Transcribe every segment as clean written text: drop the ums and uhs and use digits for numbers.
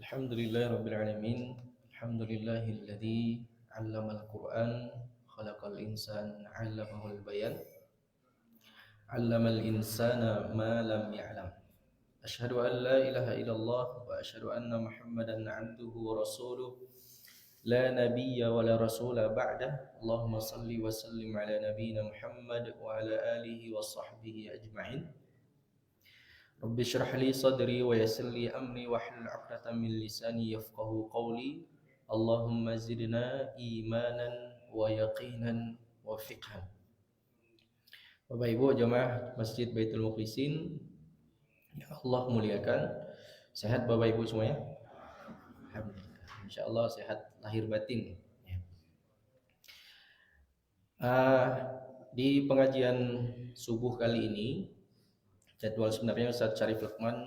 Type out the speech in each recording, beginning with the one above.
Alhamdulillah Rabbil Alamin. Alhamdulillahilladzi 'allamal Qur'an khalaqal insan 'allamahul bayan 'allamal insana ma lam ya'lam. Asyhadu an la ilaha illallah wa asyhadu anna Muhammadan 'abduhu wa rasuluh la nabiyya wa la rasula ba'dah. Allahumma salli wa sallim ala nabiyyina Muhammad wa ala alihi wa sahbihi ajma'in. Rabbi syrah li sadri wa yassir li amri wahlul 'uqdatam min lisani yafqahu qawli. Allahumma zidna imanan wa yaqinan wa fiqhan. Bapak Ibu jemaah Masjid Baitul Mukhlisin yang Allah muliakan, sehat Bapak Ibu semuanya? Alhamdulillah. Insyaallah sehat lahir batin. Di pengajian subuh kali ini jadwal sebenarnya Ustaz Syarif Lukman,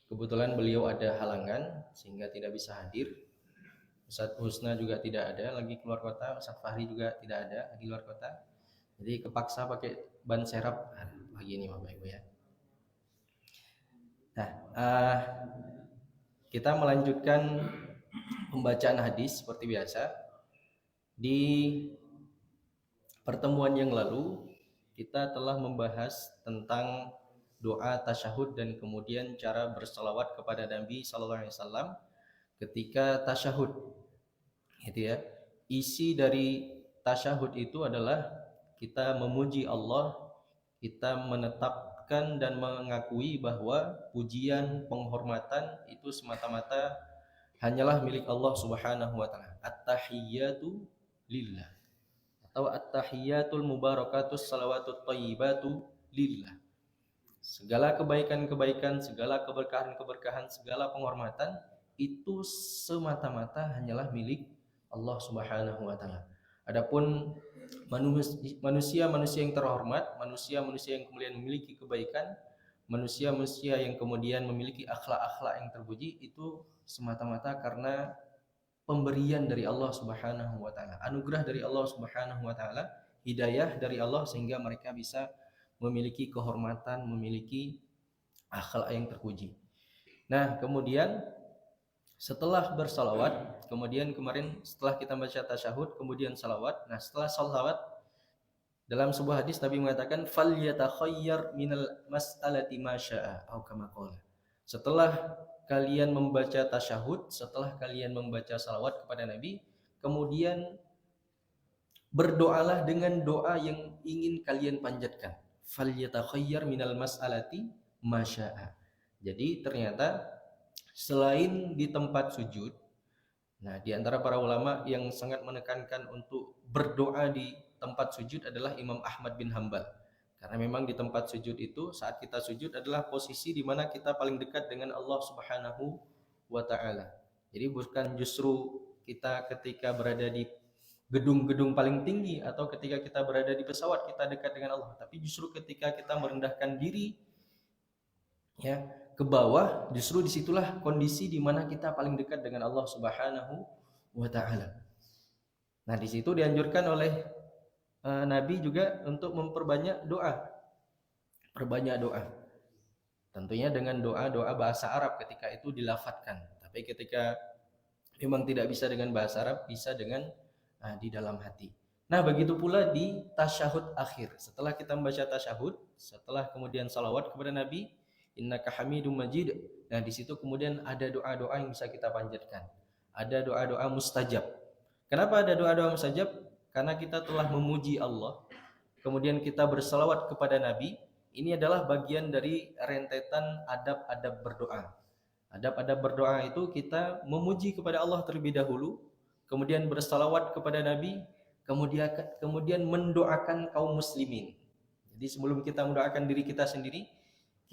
kebetulan beliau ada halangan sehingga tidak bisa hadir. Ustaz Husna juga tidak ada, lagi keluar kota. Ustaz Fahri juga tidak ada, lagi keluar kota. Jadi kepaksa pakai ban serap pagi ini Bapak Ibu ya. Nah, kita melanjutkan pembacaan hadis seperti biasa. Di pertemuan yang lalu kita telah membahas tentang doa tasyahud dan kemudian cara berselawat kepada Nabi sallallahu alaihi wasallam ketika tasyahud. Gitu ya. Isi dari tasyahud itu adalah kita memuji Allah, kita menetapkan dan mengakui bahwa pujian, penghormatan itu semata-mata hanyalah milik Allah Subhanahu wa taala. At-tahiyyatu lillah atau at-tahiyyatul mubarakatus salawatut thayyibatu lillah. Segala kebaikan-kebaikan, segala keberkahan-keberkahan, segala penghormatan itu semata-mata hanyalah milik Allah Subhanahu wa taala. Adapun manusia-manusia yang terhormat, manusia-manusia yang kemudian memiliki kebaikan, manusia-manusia yang kemudian memiliki akhlak-akhlak yang terpuji, itu semata-mata karena pemberian dari Allah Subhanahu wa taala, anugerah dari Allah Subhanahu wa taala, hidayah dari Allah sehingga mereka bisa memiliki kehormatan, memiliki akhlak yang terpuji. Nah, kemudian setelah bersalawat, kemudian kemarin setelah kita baca tasyahud, kemudian salawat. Nah, setelah salawat, dalam sebuah hadis Nabi mengatakan falyatakhayyar minal mas'alati ma syaa atau kama qala. Setelah kalian membaca tasyahud, setelah kalian membaca salawat kepada Nabi, kemudian berdoalah dengan doa yang ingin kalian panjatkan. Falyatakhayyar minal mas'alati ma syaa. Jadi ternyata selain di tempat sujud, nah di antara para ulama yang sangat menekankan untuk berdoa di tempat sujud adalah Imam Ahmad bin Hambal. Karena memang di tempat sujud itu, saat kita sujud adalah posisi di mana kita paling dekat dengan Allah Subhanahu wa taala. Jadi bukan justru kita ketika berada di gedung-gedung paling tinggi atau ketika kita berada di pesawat kita dekat dengan Allah, tapi justru ketika kita merendahkan diri ya ke bawah, justru disitulah kondisi di mana kita paling dekat dengan Allah Subhanahu wa taala. Nah, di situ dianjurkan oleh Nabi juga untuk memperbanyak doa. Perbanyak doa. Tentunya dengan doa-doa bahasa Arab ketika itu dilafadzkan. Tapi ketika memang tidak bisa dengan bahasa Arab, bisa dengan di dalam hati. Nah, begitu pula di tasyahud akhir. Setelah kita membaca tasyahud, setelah kemudian salawat kepada Nabi, innaka hamidum majid. Nah, di situ kemudian ada doa-doa yang bisa kita panjatkan. Ada doa-doa mustajab. Kenapa ada doa-doa mustajab? Karena kita telah memuji Allah, kemudian kita bersalawat kepada Nabi. Ini adalah bagian dari rentetan adab-adab berdoa. Adab-adab berdoa itu kita memuji kepada Allah terlebih dahulu, kemudian bersalawat kepada Nabi, kemudian mendoakan kaum muslimin. Jadi sebelum kita mendoakan diri kita sendiri,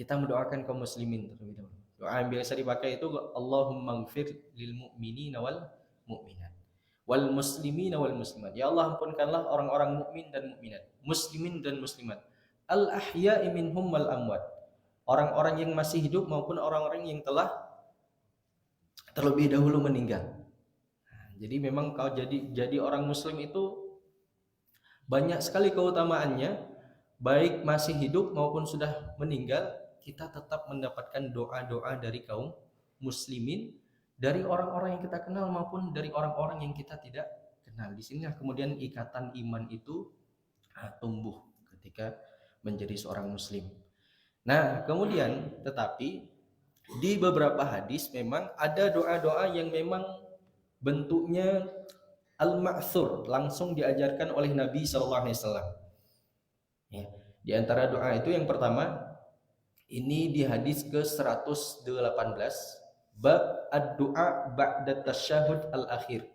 kita mendoakan kaum muslimin terlebih dahulu. Doa yang biasa dipakai itu Allahumma ighfir lil mu'minina wal mu'minat wal muslimina wal muslimat. Ya Allah, ampunkanlah orang-orang mukmin dan mukminat, muslimin dan muslimat. Al ahya'i minhum wal amwat. Orang-orang yang masih hidup maupun orang-orang yang telah terlebih dahulu meninggal. Jadi memang kalau jadi orang muslim itu banyak sekali keutamaannya, baik masih hidup maupun sudah meninggal, kita tetap mendapatkan doa-doa dari kaum muslimin dari orang-orang yang kita kenal maupun dari orang-orang yang kita tidak kenal. Di sini kemudian ikatan iman itu tumbuh ketika menjadi seorang muslim. Nah, kemudian tetapi di beberapa hadis memang ada doa-doa yang memang bentuknya al-ma'thur, langsung diajarkan oleh Nabi sallallahu alaihi wasallam. Ya, di antara doa itu yang pertama ini di hadis ke-118 bab ad-du'a ba'da tasyahud al-akhir.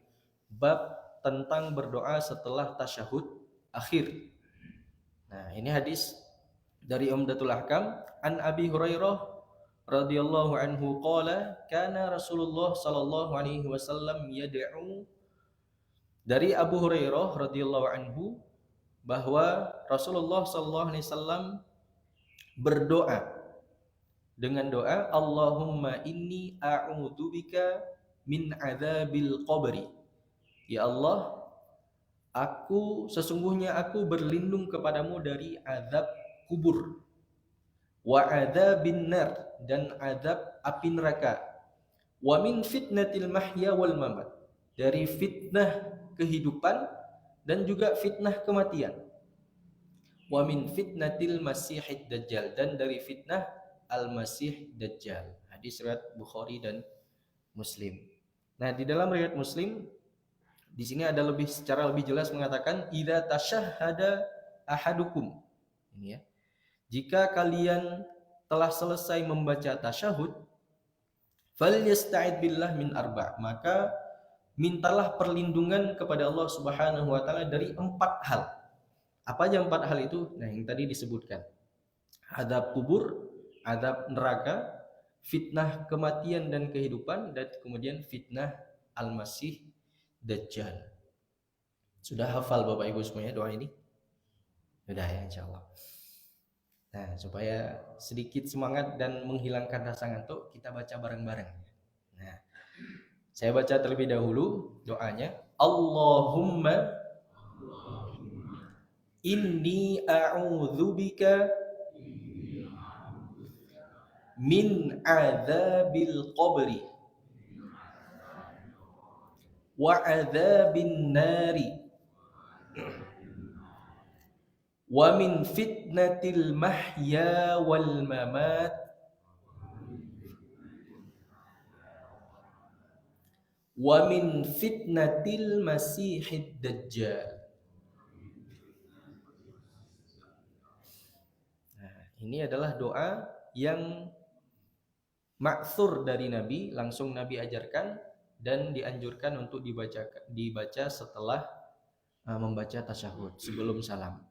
Bab tentang berdoa setelah tasyahud akhir. Nah, ini hadis dari Umdatul Ahkam an Abi Hurairah radhiyallahu anhu qala kana Rasulullah sallallahu alaihi wasallam yad'u. Dari Abu Hurairah radhiyallahu anhu bahwa Rasulullah sallallahu alaihi wasallam berdoa dengan doa Allahumma inni a'udzubika min adzabil qabri. Ya Allah, sesungguhnya aku berlindung kepadamu dari azab kubur, wa adzabin nar, dan azab api neraka, wa min fitnatil mahya wal mamat, dari fitnah kehidupan dan juga fitnah kematian, wa min fitnatil masihid dajjal, dan dari fitnah al-masih dajjal. Hadis riwayat Bukhari dan Muslim. Nah, di dalam riwayat Muslim di sini ada secara lebih jelas mengatakan idza tasyahhada ahadukum. Ini ya. Jika kalian telah selesai membaca tasyahud, falyasta'id billah min arba', maka mintalah perlindungan kepada Allah Subhanahu wa taala dari 4 hal. Apa aja 4 hal itu? Nah, yang tadi disebutkan. Azab kubur, azab neraka, fitnah kematian dan kehidupan, dan kemudian fitnah al-masih Dajjal. Sudah hafal Bapak Ibu semuanya doa ini? Sudah ya, insyaallah. Nah, supaya sedikit semangat dan menghilangkan rasa ngantuk, kita baca bareng-bareng. Nah, saya baca terlebih dahulu doanya. Allahumma inni a'udzubika min adzabil qabri wa adzabin nari wa min fitnatil mahya wal mamat wa min fitnatil masihid dajjal. Nah, ini adalah doa yang ma'thur dari Nabi, langsung Nabi ajarkan dan dianjurkan untuk dibaca setelah membaca tasyahud sebelum salam.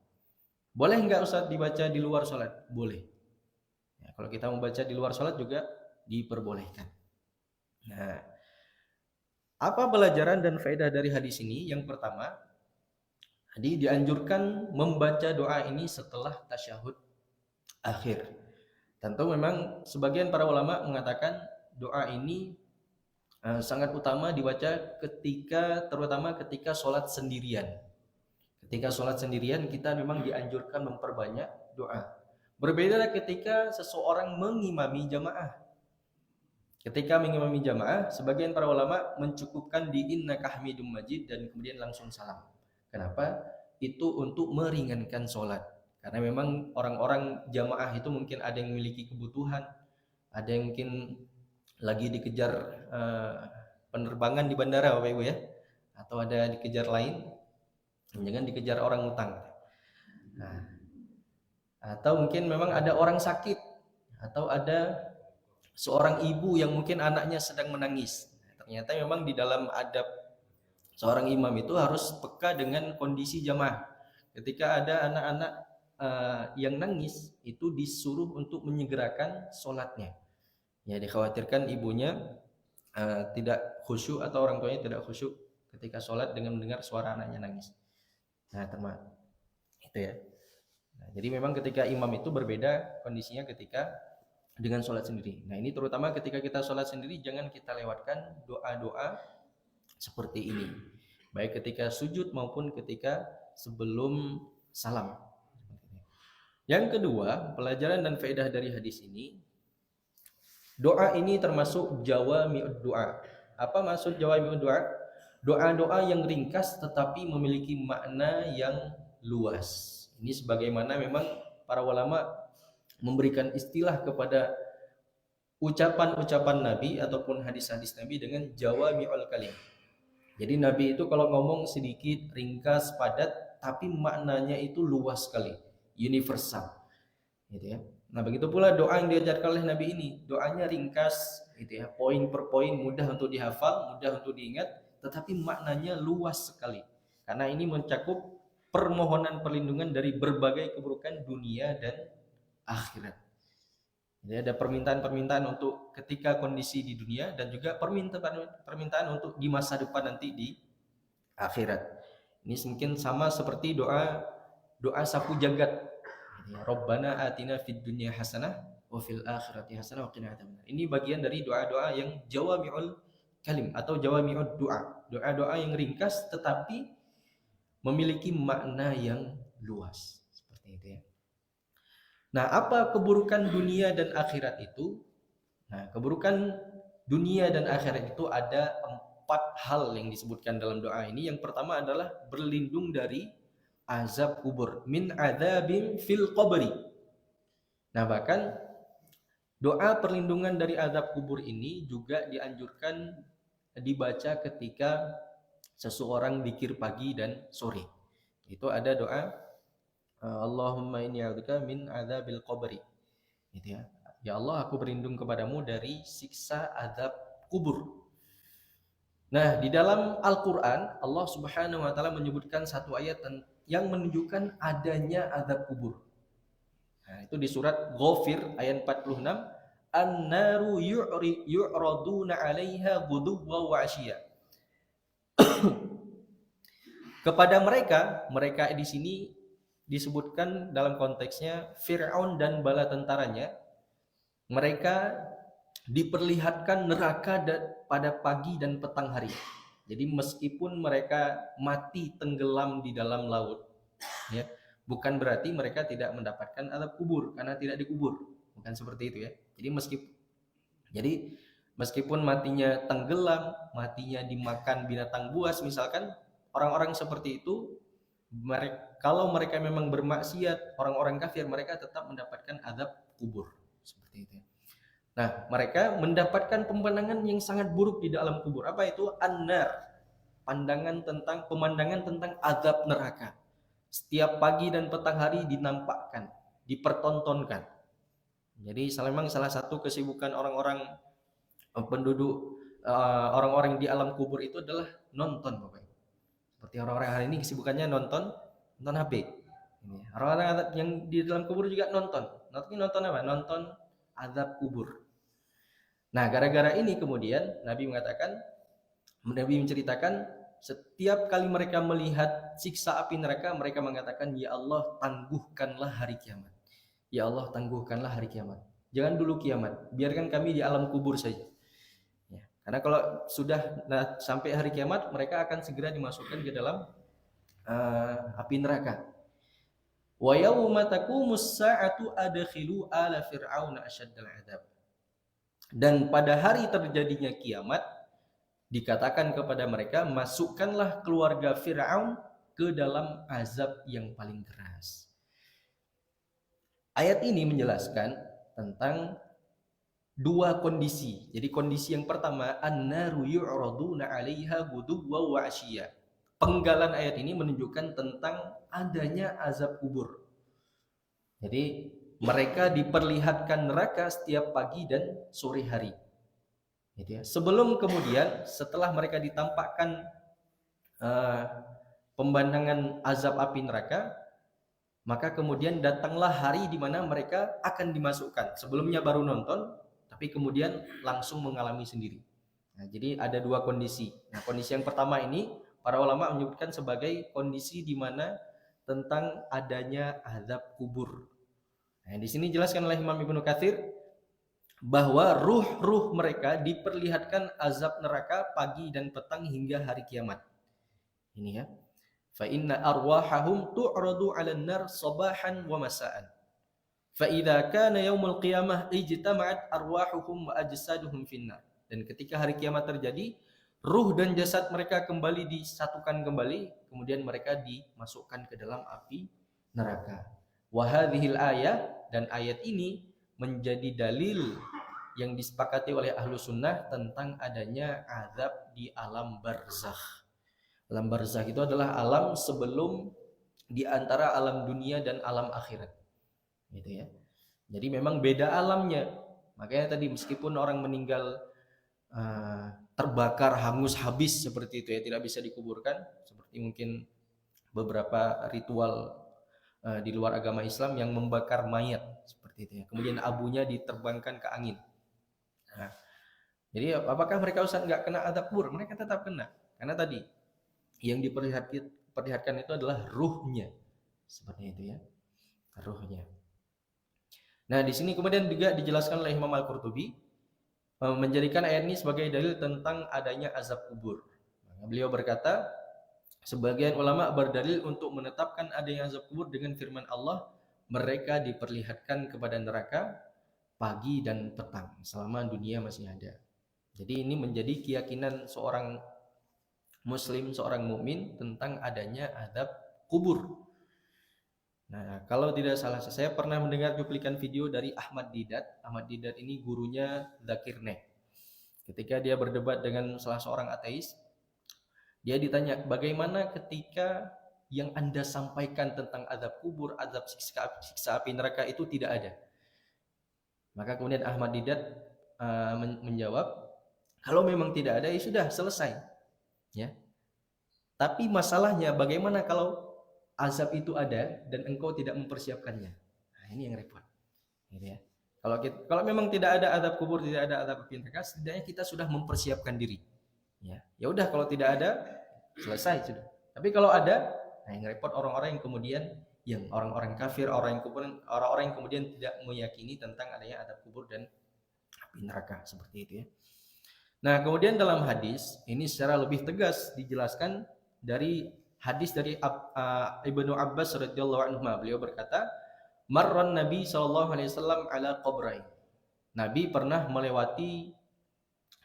Boleh nggak Ustaz dibaca di luar sholat? Boleh. Ya, kalau kita membaca di luar sholat juga diperbolehkan. Nah, apa pelajaran dan faedah dari hadis ini? Yang pertama, dianjurkan membaca doa ini setelah tasyahud akhir. Tentu memang sebagian para ulama mengatakan doa ini sangat utama dibaca terutama ketika sholat sendirian. Ketika sholat sendirian kita memang dianjurkan memperbanyak doa. Berbeda ketika seseorang mengimami jamaah. Ketika mengimami jamaah, sebagian para ulama mencukupkan di innaka hamidum majid dan kemudian langsung salam. Kenapa? Itu untuk meringankan sholat. Karena memang orang-orang jamaah itu mungkin ada yang memiliki kebutuhan, ada yang mungkin lagi dikejar penerbangan di bandara Bapak Ibu ya, atau ada dikejar lain, jangan dikejar orang utang. Nah, atau mungkin memang ada orang sakit, atau ada seorang ibu yang mungkin anaknya sedang menangis. Ternyata memang di dalam adab seorang imam itu harus peka dengan kondisi jamaah. Ketika ada anak-anak yang nangis, itu disuruh untuk menyegerakan sholatnya. Ya, dikhawatirkan ibunya tidak khusyuk atau orang tuanya tidak khusyuk ketika sholat dengan mendengar suara anaknya nangis. Nah, itu ya. Nah, jadi memang ketika imam itu berbeda kondisinya ketika dengan sholat sendiri. Nah, ini terutama ketika kita sholat sendiri jangan kita lewatkan doa-doa seperti ini, baik ketika sujud maupun ketika sebelum salam. Yang kedua, pelajaran dan faedah dari hadis ini, doa ini termasuk jawami'ud doa. Apa maksud jawami'ud du'a? Doa-doa yang ringkas tetapi memiliki makna yang luas. Ini sebagaimana memang para ulama memberikan istilah kepada ucapan-ucapan Nabi ataupun hadis-hadis Nabi dengan jawami'ul kalim. Jadi Nabi itu kalau ngomong sedikit, ringkas, padat, tapi maknanya itu luas sekali, universal, gitu ya. Nah begitu pula doa yang diajarkan oleh Nabi ini, doanya ringkas, gitu ya, poin per poin, mudah untuk dihafal, mudah untuk diingat, tetapi maknanya luas sekali. Karena ini mencakup permohonan perlindungan dari berbagai keburukan dunia dan akhirat. Jadi ada permintaan-permintaan untuk ketika kondisi di dunia dan juga permintaan untuk di masa depan nanti di akhirat. Ini mungkin sama seperti doa sapu jagat. Rabbana atina fid dunya hasanah wa fil akhirati hasanah wa qina adzabannar. Ini bagian dari doa-doa yang jawami'ul kalim atau jawami'ud doa. Doa-doa yang ringkas tetapi memiliki makna yang luas. Seperti itu ya. Nah, apa keburukan dunia dan akhirat itu? Nah, keburukan dunia dan akhirat itu ada 4 hal yang disebutkan dalam doa ini. Yang pertama adalah berlindung dari azab kubur, min adzabin fil qabri. Nah, bahkan doa perlindungan dari azab kubur ini juga dianjurkan dibaca ketika seseorang zikir pagi dan sore. Itu ada doa Allahumma inni a'udzubika min adzabil qabri. Gitu ya. Ya Allah, aku berlindung kepadamu dari siksa azab kubur. Nah, di dalam Al-Qur'an Allah Subhanahu wa taala menyebutkan satu ayat yang menunjukkan adanya azab kubur. Nah, itu di surat Ghafir ayat 46, An-naru yu'raduna 'alaiha ghuduwwan wa 'ashiyya. Kepada mereka di sini disebutkan dalam konteksnya Fir'aun dan bala tentaranya, mereka diperlihatkan neraka pada pagi dan petang hari. Jadi meskipun mereka mati tenggelam di dalam laut, ya, bukan berarti mereka tidak mendapatkan azab kubur karena tidak dikubur, bukan seperti itu ya. Jadi meskipun matinya tenggelam, matinya dimakan binatang buas misalkan, orang-orang seperti itu kalau mereka memang bermaksiat, orang-orang kafir, mereka tetap mendapatkan azab kubur seperti itu. Nah, mereka mendapatkan pemandangan yang sangat buruk di dalam kubur. Apa itu? An-nar. Pemandangan tentang azab neraka. Setiap pagi dan petang hari dinampakkan, dipertontonkan. Jadi memang salah satu kesibukan orang-orang penduduk orang-orang di alam kubur itu adalah nonton, Bapak. Seperti orang-orang hari ini kesibukannya nonton HP. Ini orang-orang yang di dalam kubur juga nonton apa? Nonton azab kubur. Nah, gara-gara ini kemudian Nabi menceritakan setiap kali mereka melihat siksa api neraka, mereka mengatakan, ya Allah, tangguhkanlah hari kiamat. Ya Allah, tangguhkanlah hari kiamat. Jangan dulu kiamat, biarkan kami di alam kubur saja. Karena kalau sudah sampai hari kiamat, mereka akan segera dimasukkan ke dalam api neraka. Wa yauma taqumus sa'atu adkhilu ala fir'auna asyaddal 'adzab. Dan pada hari terjadinya kiamat, dikatakan kepada mereka, masukkanlah keluarga Fir'aun ke dalam azab yang paling keras. Ayat ini menjelaskan tentang dua kondisi. Jadi kondisi yang pertama, an-naru yu'raduna 'alaiha ghuduwwan wa 'ashiyya. Penggalan ayat ini menunjukkan tentang adanya azab kubur. Jadi mereka diperlihatkan neraka setiap pagi dan sore hari. Gitu ya. Sebelum kemudian setelah mereka ditampakkan pemandangan azab api neraka, maka kemudian datanglah hari di mana mereka akan dimasukkan. Sebelumnya baru nonton, tapi kemudian langsung mengalami sendiri. Nah, jadi ada dua kondisi. Nah, kondisi yang pertama ini para ulama menyebutkan sebagai kondisi di mana tentang adanya azab kubur. Nah, di sini jelaskan oleh Imam Ibnu Katsir bahwa ruh-ruh mereka diperlihatkan azab neraka pagi dan petang hingga hari kiamat. Ini ya. Fa inna arwahahum tu'radu 'alan nar sabahan wa masa'an. Fa idza kana yaumul qiyamah ijtama'at arwahuhum wa ajsaduhum finnar. Dan ketika hari kiamat terjadi, ruh dan jasad mereka kembali disatukan kembali, kemudian mereka dimasukkan ke dalam api neraka. Wa hadhil ayah, dan ayat ini menjadi dalil yang disepakati oleh ahlu sunnah tentang adanya azab di alam barzakh. Alam barzakh itu adalah alam sebelum di antara alam dunia dan alam akhirat, gitu ya. Jadi memang beda alamnya. Makanya tadi meskipun orang meninggal terbakar, hangus, habis seperti itu ya, tidak bisa dikuburkan, seperti mungkin beberapa ritual di luar agama Islam yang membakar mayat seperti itu ya. Kemudian abunya diterbangkan ke angin. Nah, jadi apakah mereka Ustaz nggak kena azab kubur? Mereka tetap kena. Karena tadi yang diperlihatkan itu adalah ruhnya. Seperti itu ya. Ruhnya. Nah, di sini kemudian juga dijelaskan oleh Imam Al-Qurtubi menjadikan ayat ini sebagai dalil tentang adanya azab kubur. Beliau berkata, sebagian ulama berdalil untuk menetapkan adanya azab kubur dengan firman Allah, mereka diperlihatkan kepada neraka pagi dan petang selama dunia masih ada. Jadi ini menjadi keyakinan seorang muslim, seorang mukmin tentang adanya azab kubur. Nah, kalau tidak salah, saya pernah mendengar cuplikan video dari Ahmad Didat. Ahmad Didat ini gurunya Dzakir Naik. Ketika dia berdebat dengan salah seorang ateis, dia ditanya, bagaimana ketika yang Anda sampaikan tentang azab kubur, azab siksa api neraka itu tidak ada? Maka kemudian Ahmad Didat menjawab, kalau memang tidak ada, ya sudah selesai. Ya. Tapi masalahnya bagaimana kalau azab itu ada dan engkau tidak mempersiapkannya? Nah, ini yang repot. Gitu ya. Kalau memang tidak ada azab kubur, tidak ada azab api neraka, setidaknya kita sudah mempersiapkan diri. Ya udah, kalau tidak ada, selesai sudah. Tapi kalau ada, nah yang repot orang-orang yang kemudian orang-orang kafir, orang-orang yang kemudian tidak meyakini tentang adanya azab kubur dan api neraka, seperti itu ya. Nah, kemudian dalam hadis ini secara lebih tegas dijelaskan dari hadis dari Ibnu Abbas radhiyallahu anhu. Beliau berkata, marran Nabi sallallahu alaihi wasallam ala qabrain. Nabi pernah melewati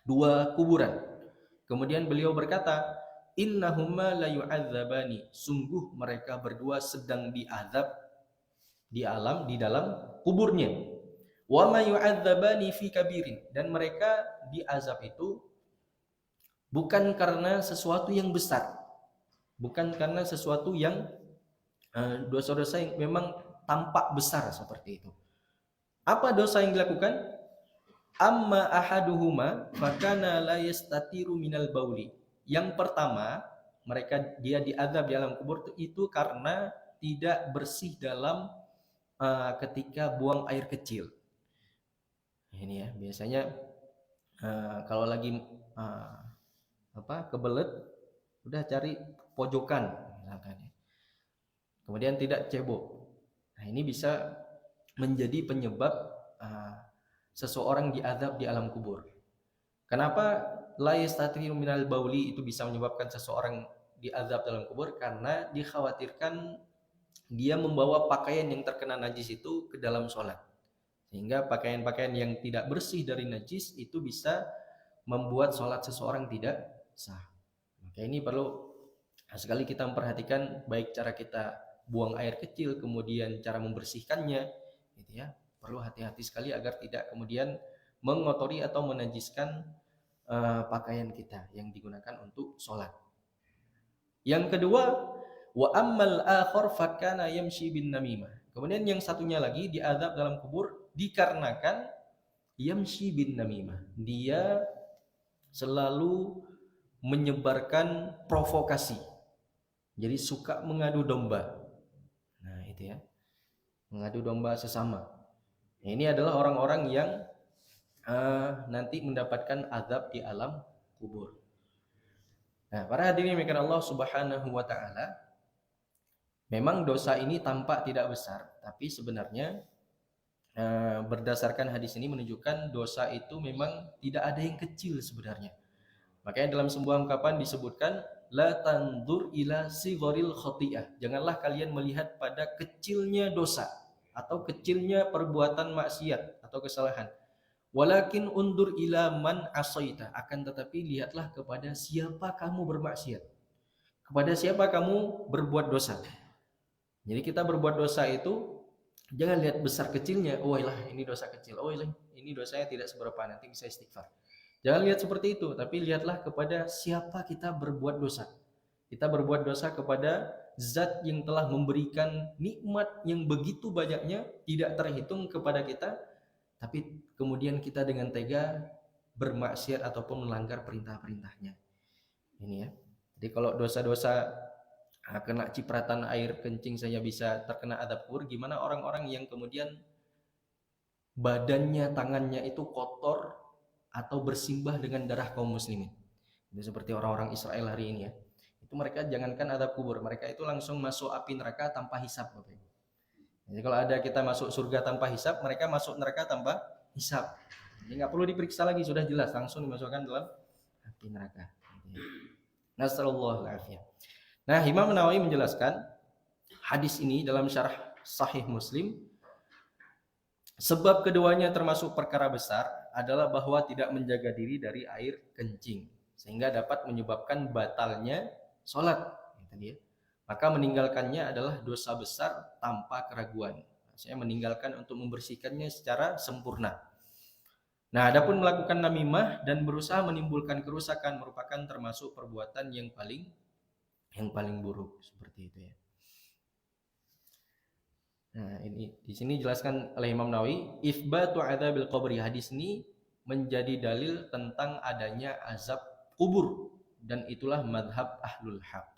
dua kuburan. Kemudian beliau berkata, innahuma la yu'adzabani. Sungguh mereka berdua sedang diazab di dalam kuburnya. Wa ma yu'adzabani fi kabirin. Dan mereka diazab itu bukan karena sesuatu yang besar. Bukan karena sesuatu yang dosa-dosa yang memang tampak besar seperti itu. Apa dosa yang dilakukan? Amma ahaduhuma fakana la yastatiru minal bauli. Yang pertama, dia diazab di alam kubur itu karena tidak bersih dalam ketika buang air kecil. Ini ya, biasanya kalau lagi kebelet, udah cari pojokan misalkan ya. Kemudian tidak cebok. Nah, ini bisa menjadi penyebab seseorang diazab di alam kubur. Kenapa la yastatiru minal bauli itu bisa menyebabkan seseorang diazab dalam kubur? Karena dikhawatirkan dia membawa pakaian yang terkena najis itu ke dalam sholat, sehingga pakaian-pakaian yang tidak bersih dari najis itu bisa membuat sholat seseorang tidak sah. Maka ini perlu sekali kita memperhatikan baik cara kita buang air kecil, kemudian cara membersihkannya, gitu ya. Perlu hati-hati sekali agar tidak kemudian mengotori atau menajiskan pakaian kita yang digunakan untuk sholat. Yang kedua, wa ammal akhar fakana yamshi bin namimah. Kemudian yang satunya lagi diazab dalam kubur dikarenakan yamshi bin namimah. Dia selalu menyebarkan provokasi. Jadi suka mengadu domba. Nah, itu ya. Mengadu domba sesama. Nah, ini adalah orang-orang yang nanti mendapatkan azab di alam kubur. Nah, para hadirin yang Allah Subhanahu wa taala, memang dosa ini tampak tidak besar, tapi sebenarnya berdasarkan hadis ini menunjukkan dosa itu memang tidak ada yang kecil sebenarnya. Makanya dalam sebuah ungkapan disebutkan, la tandur ila sigharil khati'ah. Janganlah kalian melihat pada kecilnya dosa atau kecilnya perbuatan maksiat atau kesalahan. Walakin undur ila man asaita, akan tetapi lihatlah kepada siapa kamu bermaksiat, kepada siapa kamu berbuat dosa. Jadi kita berbuat dosa itu jangan lihat besar kecilnya, oh lah ini dosa kecil, oh lah ini dosanya tidak seberapa, nanti bisa istighfar. Jangan lihat seperti itu, tapi lihatlah kepada siapa kita berbuat dosa. Kita berbuat dosa kepada zat yang telah memberikan nikmat yang begitu banyaknya, tidak terhitung kepada kita, tapi kemudian kita dengan tega bermaksiat ataupun melanggar perintah-perintahnya. Ini ya. Jadi kalau dosa-dosa kena cipratan air kencing saja bisa terkena adab kubur, gimana orang-orang yang kemudian badannya, tangannya itu kotor atau bersimbah dengan darah kaum muslimin. Itu seperti orang-orang Israel hari ini ya. Itu mereka jangankan adab kubur, mereka itu langsung masuk api neraka tanpa hisab, Bapak Ibu. Jadi kalau ada kita masuk surga tanpa hisab, mereka masuk neraka tanpa hisab. Jadi nggak perlu diperiksa lagi, sudah jelas langsung dimasukkan dalam api neraka. Nasallallahu alaihi. Nah, Imam Nawawi menjelaskan hadis ini dalam syarah Sahih Muslim, sebab keduanya termasuk perkara besar adalah bahwa tidak menjaga diri dari air kencing, sehingga dapat menyebabkan batalnya sholat. Maka meninggalkannya adalah dosa besar tanpa keraguan. Saya meninggalkan untuk membersihkannya secara sempurna. Nah, adapun melakukan namimah dan berusaha menimbulkan kerusakan merupakan termasuk perbuatan yang paling buruk, seperti itu ya. Nah, ini di sini dijelaskan oleh Imam Nawawi, ifbatu adzabil qabri. Hadis ini menjadi dalil tentang adanya azab kubur, dan itulah madhab ahlul haq.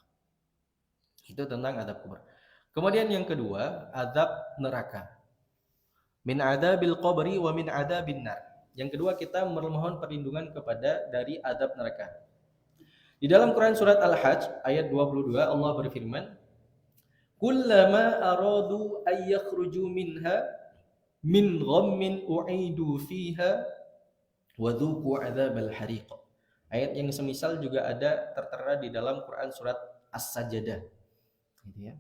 Itu tentang azab kubur. Kemudian yang kedua, azab neraka. Min adzabil qabri wa min adzabin nar. Yang kedua, kita memohon perlindungan kepada dari azab neraka. Di dalam Quran surat Al-Hajj ayat 22 Allah berfirman, kullama aradu ay yakhruju minha min ghammin u'idu fiha wa dhuqu adzabal hariq. Ayat yang semisal juga ada tertera di dalam Quran surat As-Sajdah. Gitu ya.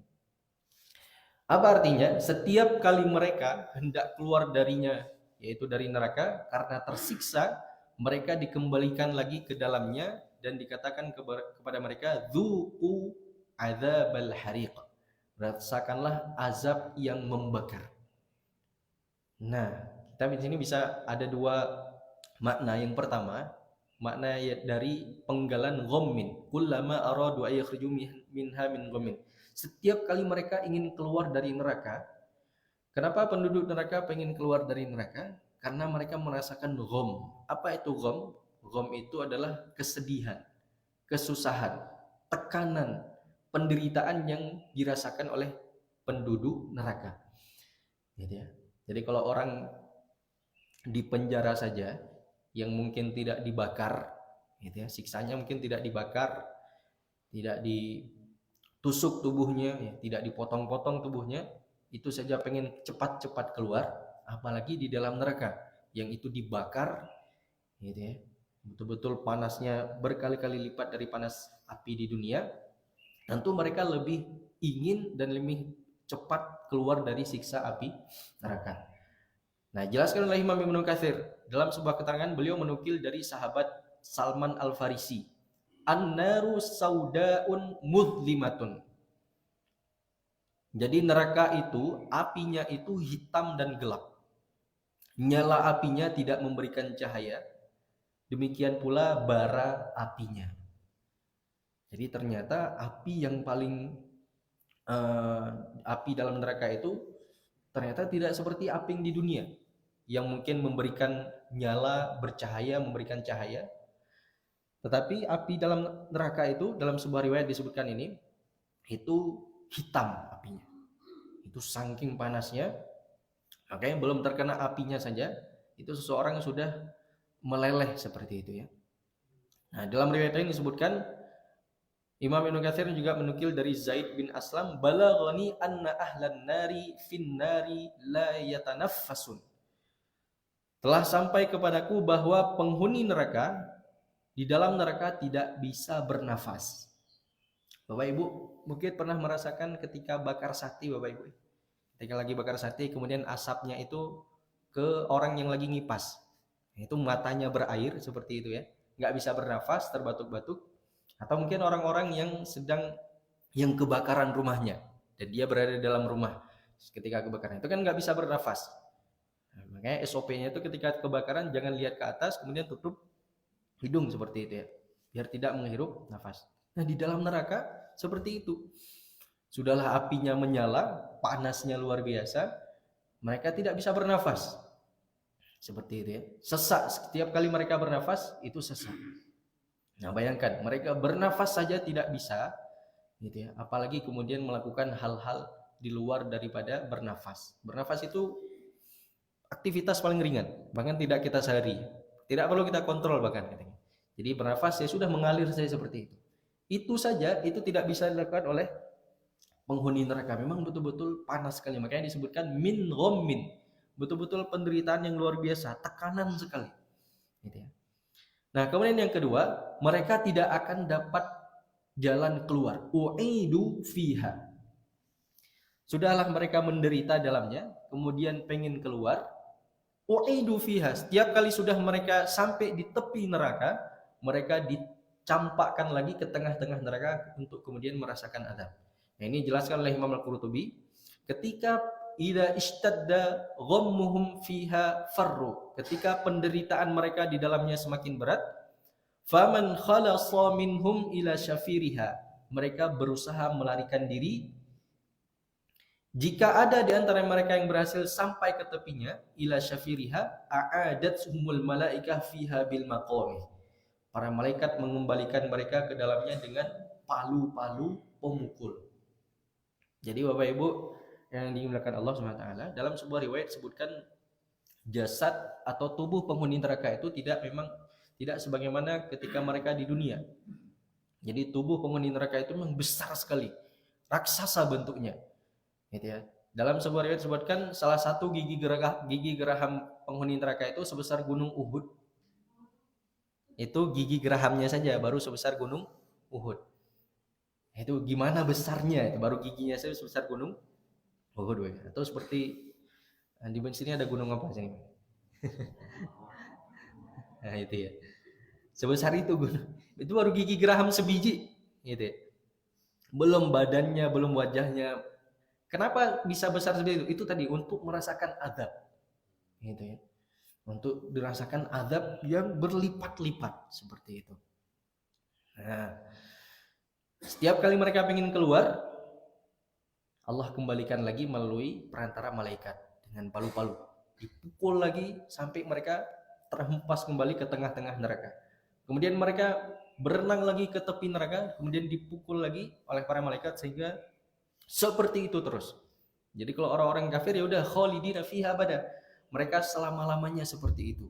Apa artinya? Setiap kali mereka hendak keluar darinya, yaitu dari neraka, karena tersiksa, mereka dikembalikan lagi ke dalamnya dan dikatakan kepada mereka, dzuqu adzabal hariq. Rasakanlah azab yang membakar. Nah, kita di sini bisa ada dua makna. Yang pertama, makna dari penggalan ghammin, kullama aradu ay yakhruju minha min ghammin. Setiap kali mereka ingin keluar dari neraka. Kenapa penduduk neraka pengen keluar dari neraka? Karena mereka merasakan gham. Apa itu gham? Gham itu adalah kesedihan, kesusahan, tekanan, penderitaan yang dirasakan oleh penduduk neraka. Jadi kalau orang di penjara saja yang mungkin tidak dibakar, siksanya mungkin tidak dibakar, tidak ditusuk tubuhnya, tidak dipotong-potong tubuhnya, itu saja pengen cepat-cepat keluar, apalagi di dalam neraka yang itu dibakar, betul-betul panasnya berkali-kali lipat dari panas api di dunia. Tentu mereka lebih ingin dan lebih cepat keluar dari siksa api neraka. Nah, jelaskan oleh Imam Ibnu Katsir dalam sebuah keterangan, beliau menukil dari sahabat Salman Al-Farisi, an-naru saudaun mudlimatun. Jadi neraka itu, apinya itu hitam dan gelap. Nyala apinya tidak memberikan cahaya. Demikian pula bara apinya. Jadi ternyata api yang paling api dalam neraka itu ternyata tidak seperti api yang di dunia, yang mungkin memberikan nyala, bercahaya, memberikan cahaya. Tetapi api dalam neraka itu, dalam sebuah riwayat disebutkan ini, itu hitam apinya. Itu saking panasnya, makanya belum terkena apinya saja, itu seseorang sudah meleleh seperti itu ya. Nah, dalam riwayat ini disebutkan, Imam Ibnu Katsir juga menukil dari Zaid bin Aslam, balaghani anna ahlan nari fin nari la yatanaffasun. Telah sampai kepadaku bahwa penghuni neraka di dalam neraka tidak bisa bernafas. Bapak Ibu mungkin pernah merasakan ketika bakar sate, Bapak Ibu. Ketika lagi bakar sate, kemudian asapnya itu ke orang yang lagi ngipas. Itu matanya berair seperti itu ya, nggak bisa bernafas, terbatuk-batuk. Atau mungkin orang-orang yang kebakaran rumahnya dan dia berada di dalam rumah ketika kebakaran, itu kan nggak bisa bernafas. Nah, makanya SOP-nya itu ketika kebakaran jangan lihat ke atas, kemudian tutup hidung seperti itu ya, biar tidak menghirup nafas. Nah di dalam neraka seperti itu, sudahlah apinya menyala, panasnya luar biasa, mereka tidak bisa bernafas. Seperti itu ya, sesak setiap kali mereka bernafas itu sesak. Nah bayangkan mereka bernafas saja tidak bisa, gitu ya, apalagi kemudian melakukan hal-hal di luar daripada bernafas. Bernafas itu aktivitas paling ringan, bahkan tidak kita sadari, tidak perlu kita kontrol bahkan katanya. Jadi bernafas ya sudah mengalir saja seperti itu. Itu saja itu tidak bisa dilakukan oleh penghuni neraka. Memang betul-betul panas sekali, makanya disebutkan min ghammin, betul-betul penderitaan yang luar biasa, tekanan sekali, gitu ya. Nah kemudian yang kedua, mereka tidak akan dapat jalan keluar. U'idu fiha, sudahlah mereka menderita dalamnya, kemudian pengen keluar. U'idu fiha, setiap kali sudah mereka sampai di tepi neraka, mereka dicampakkan lagi ke tengah-tengah neraka untuk kemudian merasakan azab. Nah ini jelaskan oleh Imam Al-Qurtubi, ketika idza ishtadda ghammuhum fiha farru, ketika penderitaan mereka di dalamnya semakin berat, faman khalasa minhum ila syafiriha, mereka berusaha melarikan diri. Jika ada di antara mereka yang berhasil sampai ke tepinya, ila syafiriha a'adatsumul malaikah fiha bil maqami, para malaikat mengembalikan mereka ke dalamnya dengan palu-palu pemukul. Jadi Bapak Ibu yang dimuliakan Allah SWT, dalam sebuah riwayat sebutkan jasad atau tubuh penghuni neraka itu tidak sebagaimana ketika mereka di dunia. Jadi tubuh penghuni neraka itu memang besar sekali, raksasa bentuknya, gitu ya. Dalam sebuah riwayat disebutkan salah satu gigi geraham penghuni neraka itu sebesar gunung Uhud. Itu gigi gerahamnya saja baru sebesar gunung Uhud. Itu gimana besarnya, itu baru giginya saja sebesar gunung Uhud. Atau seperti di sini ada gunung apa sini? Nah itu ya, sebesar itu gunung. Itu baru gigi geraham sebiji, gitu ya. Belum badannya, belum wajahnya. Kenapa bisa besar seperti itu? Itu tadi untuk merasakan azab, gitu ya. Untuk dirasakan azab yang berlipat-lipat seperti itu. Nah, setiap kali mereka ingin keluar, Allah kembalikan lagi melalui perantara malaikat dengan palu-palu, dipukul lagi sampai mereka terhempas kembali ke tengah-tengah neraka. Kemudian mereka berenang lagi ke tepi neraka, kemudian dipukul lagi oleh para malaikat, sehingga seperti itu terus. Jadi kalau orang-orang kafir ya udah khalidina fiha abada, mereka selama-lamanya seperti itu.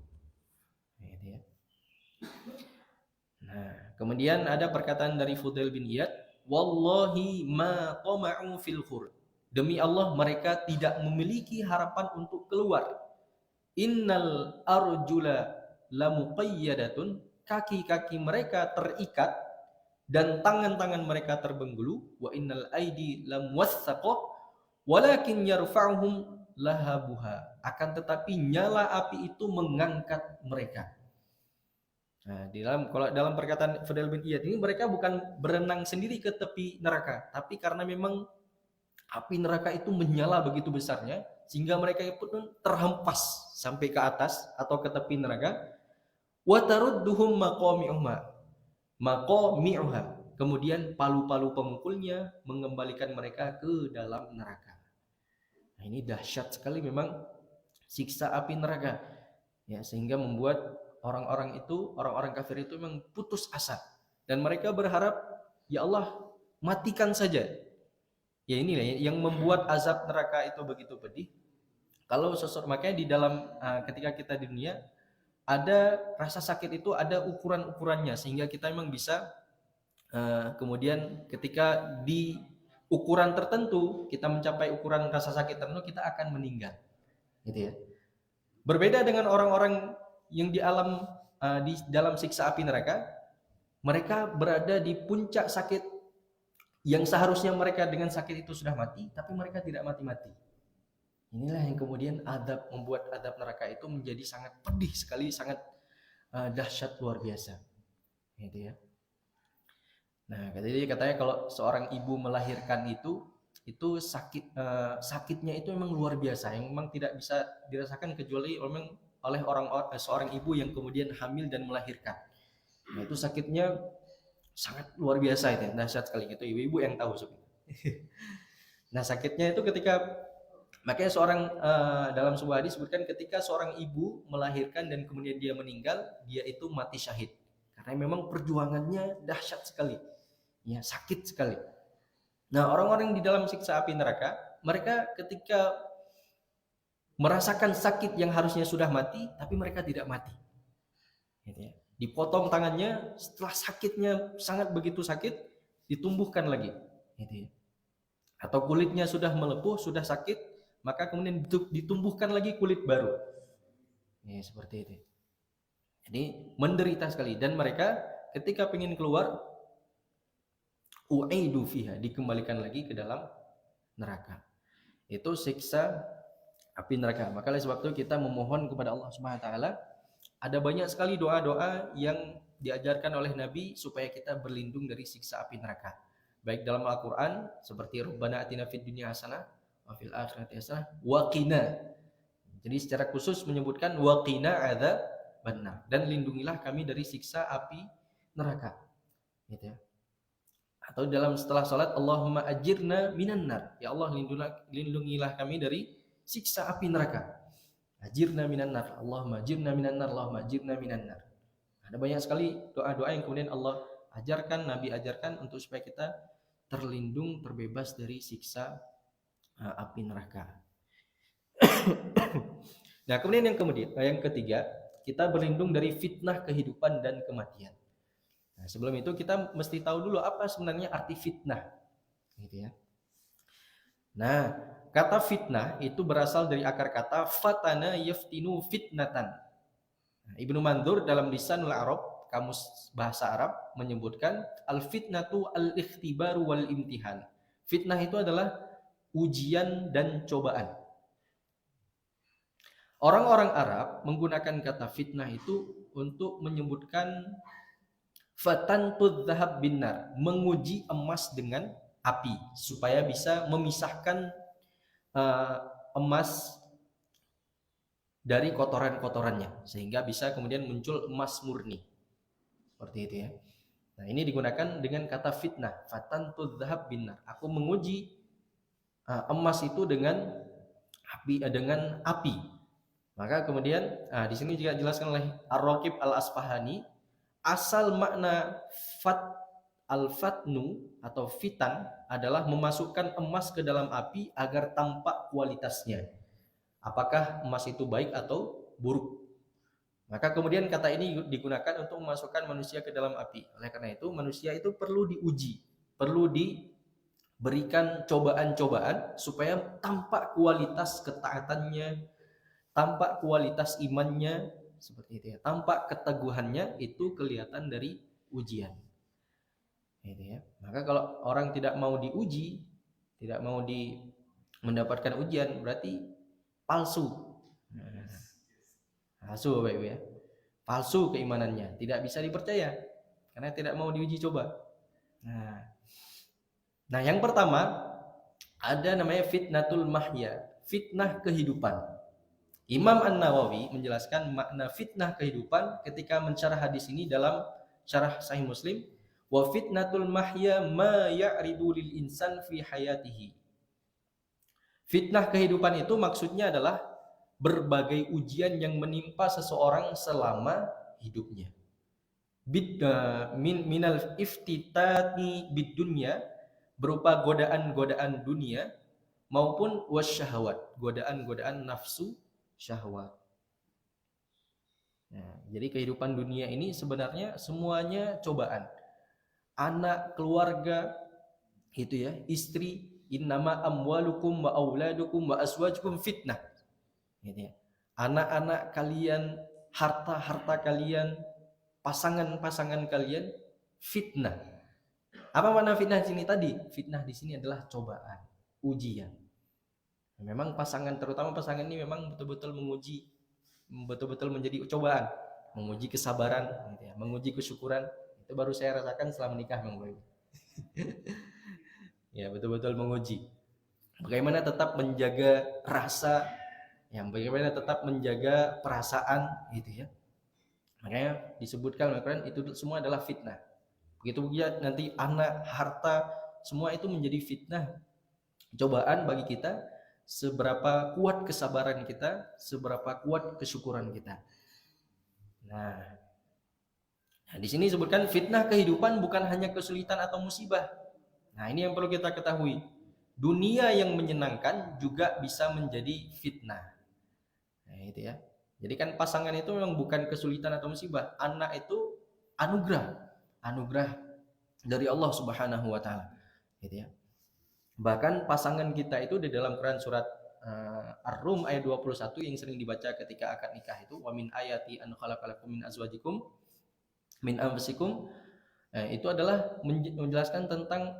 Nah, kemudian ada perkataan dari Fudail bin Iyad, wallahi ma tama'u fil khur, demi Allah mereka tidak memiliki harapan untuk keluar. Innal arjula lamuqayyadatun, kaki-kaki mereka terikat dan tangan-tangan mereka terbenggelung. Wa innal aidi lamwassaqah walakin yarfa'uhum lahabuha, akan tetapi nyala api itu mengangkat mereka. Nah, kalau dalam perkataan Fudail bin Iyad ini, mereka bukan berenang sendiri ke tepi neraka, tapi karena memang api neraka itu menyala begitu besarnya sehingga mereka pun terhempas sampai ke atas atau ke tepi neraka. Wa tarudduhum maqami'uha, kemudian palu-palu pemukulnya mengembalikan mereka ke dalam neraka. Nah, ini dahsyat sekali memang siksa api neraka, ya, sehingga membuat orang-orang kafir itu memang putus asa dan mereka berharap, ya Allah matikan saja. Ya inilah yang membuat azab neraka itu begitu pedih. Kalau makanya di dalam ketika kita di dunia ada rasa sakit itu ada ukuran-ukurannya, sehingga kita memang bisa kemudian ketika di ukuran tertentu kita mencapai ukuran rasa sakit tertentu, kita akan meninggal, gitu ya. Berbeda dengan orang-orang yang di dalam siksa api neraka, mereka berada di puncak sakit yang seharusnya mereka dengan sakit itu sudah mati, tapi mereka tidak mati-mati. Inilah yang kemudian membuat adab neraka itu menjadi sangat pedih sekali, sangat dahsyat luar biasa. Gitu ya. Nah, katanya kalau seorang ibu melahirkan itu sakitnya itu memang luar biasa, yang memang tidak bisa dirasakan kecuali memang oleh seorang ibu yang kemudian hamil dan melahirkan. Nah, itu sakitnya sangat luar biasa, itu dahsyat sekali, itu ibu-ibu yang tahu sebenarnya. Nah, sakitnya itu makanya dalam sebuah hadis disebutkan ketika seorang ibu melahirkan dan kemudian dia meninggal, dia itu mati syahid. Karena memang perjuangannya dahsyat sekali. Ya, sakit sekali. Nah, orang-orang di dalam siksa api neraka, mereka ketika merasakan sakit yang harusnya sudah mati, tapi mereka tidak mati. Gitu ya. Dipotong tangannya, setelah sakitnya sangat begitu sakit, ditumbuhkan lagi. Gitu ya. Atau kulitnya sudah melepuh, sudah sakit, maka kemudian ditumbuhkan lagi kulit baru. Ya, seperti itu. Jadi menderita sekali, dan mereka ketika ingin keluar, u'idu fiha, dikembalikan lagi ke dalam neraka. Itu siksa api neraka. Maka oleh sebab itu kita memohon kepada Allah Subhanahu wa taala. Ada banyak sekali doa-doa yang diajarkan oleh Nabi supaya kita berlindung dari siksa api neraka. Baik dalam Al-Qur'an seperti Rabbana atina fid dunya hasanah wa fil akhirati hasanah wa qina. Jadi secara khusus menyebutkan wa qina adzabannar, dan lindungilah kami dari siksa api neraka. Gitu ya. Atau setelah salat, Allahumma ajirna minan nar, ya Allah lindungilah kami dari siksa api neraka. Ajirna minan nar, Allahumma ajirna minan nar, Allahumma ajirna minan nar. Ada banyak sekali doa-doa yang kemudian Allah ajarkan, Nabi ajarkan untuk supaya kita terlindung, terbebas dari siksa api neraka. Nah, kemudian yang ketiga, kita berlindung dari fitnah kehidupan dan kematian. Nah, sebelum itu kita mesti tahu dulu apa sebenarnya arti fitnah, gitu ya. Nah, kata fitnah itu berasal dari akar kata fatana yaftinu fitnatan. Nah, Ibnu Mandur dalam Lisanul Arab, kamus bahasa Arab, menyebutkan al-fitnatu al-ikhtibaru wal imtihan. Fitnah itu adalah ujian dan cobaan. Orang-orang Arab menggunakan kata fitnah itu untuk menyebutkan fatantud dhahab binar, menguji emas dengan api supaya bisa memisahkan emas dari kotoran-kotorannya sehingga bisa kemudian muncul emas murni. Seperti itu ya. Nah, ini digunakan dengan kata fitnah, fatantud dhahab binar. Aku menguji emas itu dengan api. Maka kemudian di sini juga dijelaskan oleh Ar-Raqib Al-Asfahani, asal makna al-fatnu atau fitan adalah memasukkan emas ke dalam api agar tampak kualitasnya. Apakah emas itu baik atau buruk. Maka kemudian kata ini digunakan untuk memasukkan manusia ke dalam api. Oleh karena itu manusia itu perlu diuji, perlu diberikan cobaan-cobaan supaya tampak kualitas ketaatannya, tampak kualitas imannya, seperti itu ya. Tampak keteguhannya itu kelihatan dari ujian. Gitu ya. Maka kalau orang tidak mau diuji, tidak mau mendapatkan ujian, berarti palsu. Palsu Bapak Ibu ya. Palsu keimanannya, tidak bisa dipercaya karena tidak mau diuji coba. Nah, yang pertama ada namanya fitnatul mahya, fitnah kehidupan. Imam An-Nawawi menjelaskan makna fitnah kehidupan ketika mensyarah hadis ini dalam syarah Sahih Muslim, wa fitnatul mahya ma ya'ridu lil insan fi hayatihi. Fitnah kehidupan itu maksudnya adalah berbagai ujian yang menimpa seseorang selama hidupnya. Minal iftitani bid dunya, berupa godaan-godaan dunia maupun wasyahawat, godaan-godaan nafsu syahwat. Nah, jadi kehidupan dunia ini sebenarnya semuanya cobaan. Anak, keluarga, itu ya, istri, innama amwalukum wa auladukum wa aswajukum fitnah. Gitu ya. Anak-anak kalian, harta-harta kalian, pasangan-pasangan kalian fitnah. Apa makna fitnah di sini tadi? Fitnah di sini adalah cobaan, ujian. Memang pasangan, terutama pasangan ini memang betul-betul menguji, betul-betul menjadi cobaan, menguji kesabaran, gitu ya, menguji kesyukuran. Itu baru saya rasakan setelah menikah, memang. Ya, betul-betul menguji. Bagaimana tetap menjaga rasa, yang bagaimana tetap menjaga perasaan, gitu ya. Makanya disebutkan oleh Quran itu semua adalah fitnah. Begitu juga nanti anak, harta, semua itu menjadi fitnah, cobaan bagi kita. Seberapa kuat kesabaran kita, seberapa kuat kesyukuran kita. Nah, di sini disebutkan fitnah kehidupan bukan hanya kesulitan atau musibah. Nah, ini yang perlu kita ketahui. Dunia yang menyenangkan juga bisa menjadi fitnah. Nah, itu ya. Jadi kan pasangan itu memang bukan kesulitan atau musibah. Anak itu anugerah. Anugerah dari Allah Subhanahu wa taala. Gitu ya. Bahkan pasangan kita itu di dalam Quran surat Ar-Rum ayat 21 yang sering dibaca ketika akad nikah itu, wa min ayati an khalaqalakum min azwajikum min anfusikum, itu adalah menjelaskan tentang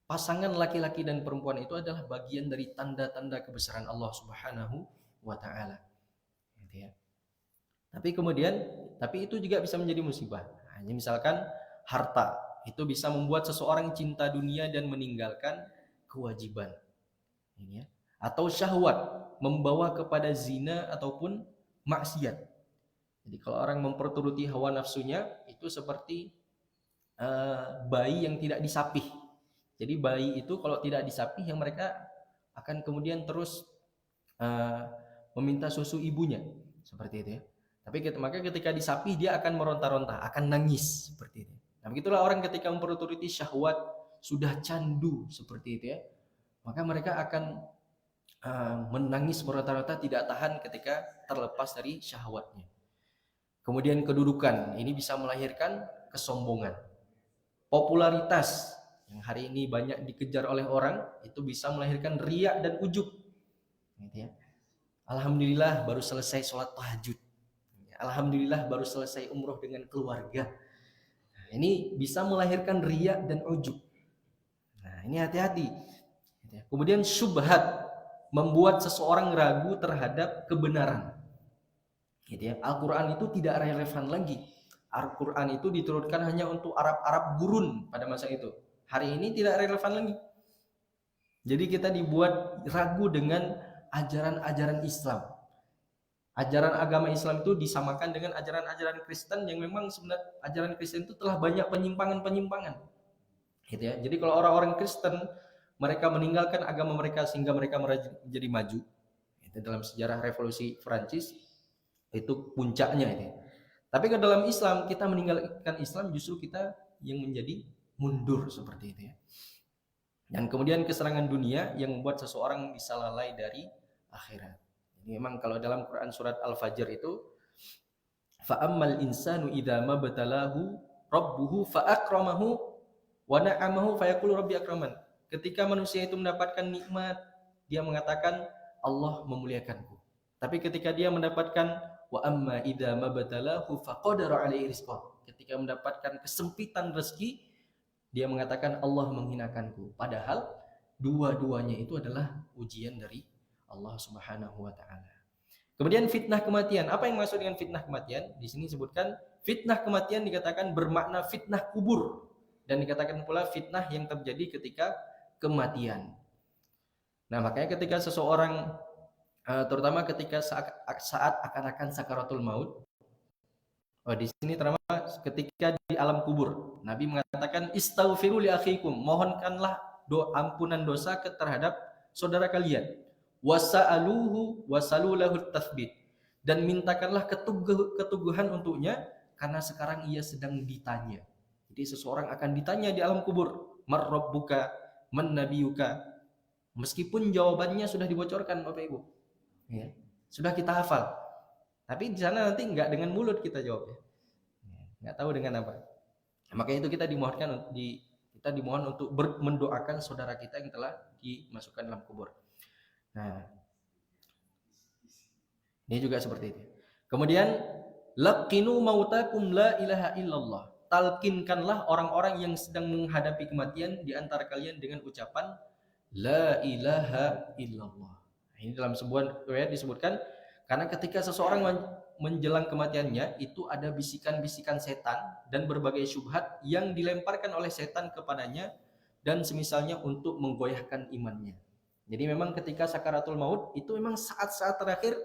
pasangan laki-laki dan perempuan itu adalah bagian dari tanda-tanda kebesaran Allah Subhanahu wa taala. Gitu ya. Tapi itu juga bisa menjadi musibah. Hanya misalkan harta itu bisa membuat seseorang cinta dunia dan meninggalkan kewajiban. Ini ya. Atau syahwat membawa kepada zina ataupun maksiat. Jadi kalau orang memperturuti hawa nafsunya itu seperti bayi yang tidak disapih. Jadi bayi itu kalau tidak disapih, yang mereka akan kemudian terus meminta susu ibunya, seperti itu ya. Tapi maka ketika disapih dia akan meronta-ronta, akan nangis, seperti itu. Nah begitulah orang ketika memperturuti syahwat, sudah candu seperti itu ya, maka mereka akan menangis meronta-ronta, tidak tahan ketika terlepas dari syahwatnya. Kemudian kedudukan, ini bisa melahirkan kesombongan. Popularitas yang hari ini banyak dikejar oleh orang, itu bisa melahirkan riya dan ujub. Gitu ya. Alhamdulillah baru selesai sholat tahajud. Alhamdulillah baru selesai umroh dengan keluarga. Nah, ini bisa melahirkan riya dan ujub. Nah, ini hati-hati. Kemudian syubhat, membuat seseorang ragu terhadap kebenaran. Gitu ya. Al-Quran itu tidak relevan lagi. Al-Quran itu diturunkan hanya untuk Arab-Arab gurun pada masa itu. Hari ini tidak relevan lagi. Jadi kita dibuat ragu dengan ajaran-ajaran Islam. Ajaran agama Islam itu disamakan dengan ajaran-ajaran Kristen yang memang sebenarnya ajaran Kristen itu telah banyak penyimpangan-penyimpangan. Gitu ya. Jadi kalau orang-orang Kristen mereka meninggalkan agama mereka sehingga mereka menjadi maju. Itu dalam sejarah revolusi Prancis itu puncaknya itu. Tapi ke dalam Islam kita meninggalkan Islam, justru kita yang menjadi mundur seperti itu ya. Dan kemudian keserangan dunia yang membuat seseorang bisa lalai dari akhirat. Jadi memang kalau dalam Quran surat Al-Fajr itu fa'ammal insanu idza mabtalahu rabbuhu fa'akramahu wa na'amahu fayaqulu rabbi akraman. Ketika manusia itu mendapatkan nikmat, dia mengatakan Allah memuliakanku. Tapi ketika dia mendapatkan wa amma idza mabtalahu faqadara alaihi rizqah, ketika mendapatkan kesempitan rezeki, dia mengatakan Allah menghinakanku. Padahal dua-duanya itu adalah ujian dari Allah Subhanahu wa taala. Kemudian fitnah kematian. Apa yang maksud dengan fitnah kematian? Di sini disebutkan fitnah kematian dikatakan bermakna fitnah kubur, dan dikatakan pula fitnah yang terjadi ketika kematian. Nah, makanya ketika seseorang terutama ketika saat akan sakaratul maut, di sini terutama ketika di alam kubur, Nabi mengatakan istaghfiru li akhikum, mohonkanlah ampunan dosa terhadap saudara kalian. Wasa'aluhu wasalulahu tathbit, dan mintakanlah keteguhan untuknya karena sekarang ia sedang ditanya. Jadi seseorang akan ditanya di alam kubur, mar rabbuka man nabiyuka, meskipun jawabannya sudah dibocorkan Bapak Ibu ya, sudah kita hafal, tapi di sana nanti enggak dengan mulut kita jawabnya, enggak tahu dengan apa. Makanya itu kita dimohon untuk mendoakan saudara kita yang telah dimasukkan dalam kubur. Nah, ini juga seperti itu. Kemudian laqinu mautakum la ilaha illallah, talkinkanlah orang-orang yang sedang menghadapi kematian di antara kalian dengan ucapan la ilaha illallah. Ini dalam sebuah riwayat disebutkan karena ketika seseorang menjelang kematiannya itu ada bisikan-bisikan setan dan berbagai syubhat yang dilemparkan oleh setan kepadanya dan semisalnya untuk menggoyahkan imannya. Jadi memang ketika sakaratul maut itu memang saat-saat terakhir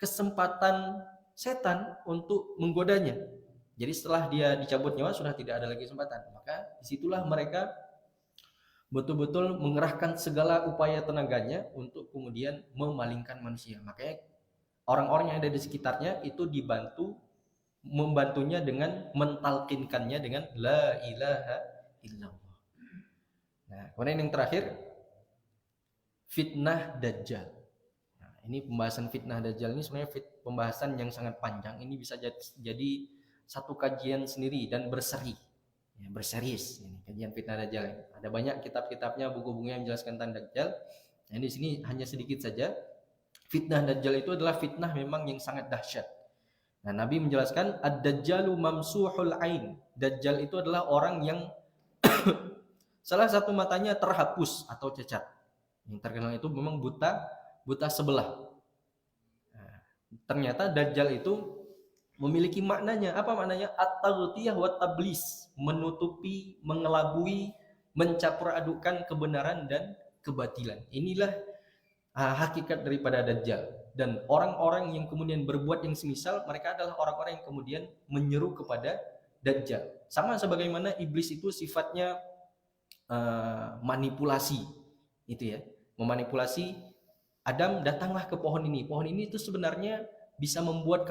kesempatan setan untuk menggodanya. Jadi setelah dia dicabut nyawa sudah tidak ada lagi kesempatan. Maka disitulah mereka betul-betul mengerahkan segala upaya tenaganya untuk kemudian memalingkan manusia. Makanya orang-orang yang ada di sekitarnya itu membantunya dengan mentalkinkannya dengan la ilaha illallah. Nah, kemudian yang terakhir fitnah dajjal. Nah, ini pembahasan fitnah dajjal ini sebenarnya pembahasan yang sangat panjang. Ini bisa jadi satu kajian sendiri dan berseri. Ya, berseries ini kajian fitnah dajjal ini. Ada banyak kitab-kitabnya, buku-bukunya yang menjelaskan tentang dajjal. Nah, di sini hanya sedikit saja. Fitnah dajjal itu adalah fitnah memang yang sangat dahsyat. Nah, Nabi menjelaskan ad-dajjalu mamsuhul ain. Dajjal itu adalah orang yang salah satu matanya terhapus atau cacat. Yang terkenal itu memang buta sebelah. Nah, ternyata dajjal itu memiliki maknanya. Apa maknanya? At-taghtiyah wa tablis, menutupi, mengelabui, mencampur adukan kebenaran dan kebatilan. Inilah hakikat daripada dajjal. Dan orang-orang yang kemudian berbuat yang semisal, mereka adalah orang-orang yang kemudian menyeru kepada dajjal. Sama sebagaimana iblis itu sifatnya manipulasi, itu ya, memanipulasi Adam, datanglah ke pohon ini. Pohon ini itu sebenarnya bisa membuat kamu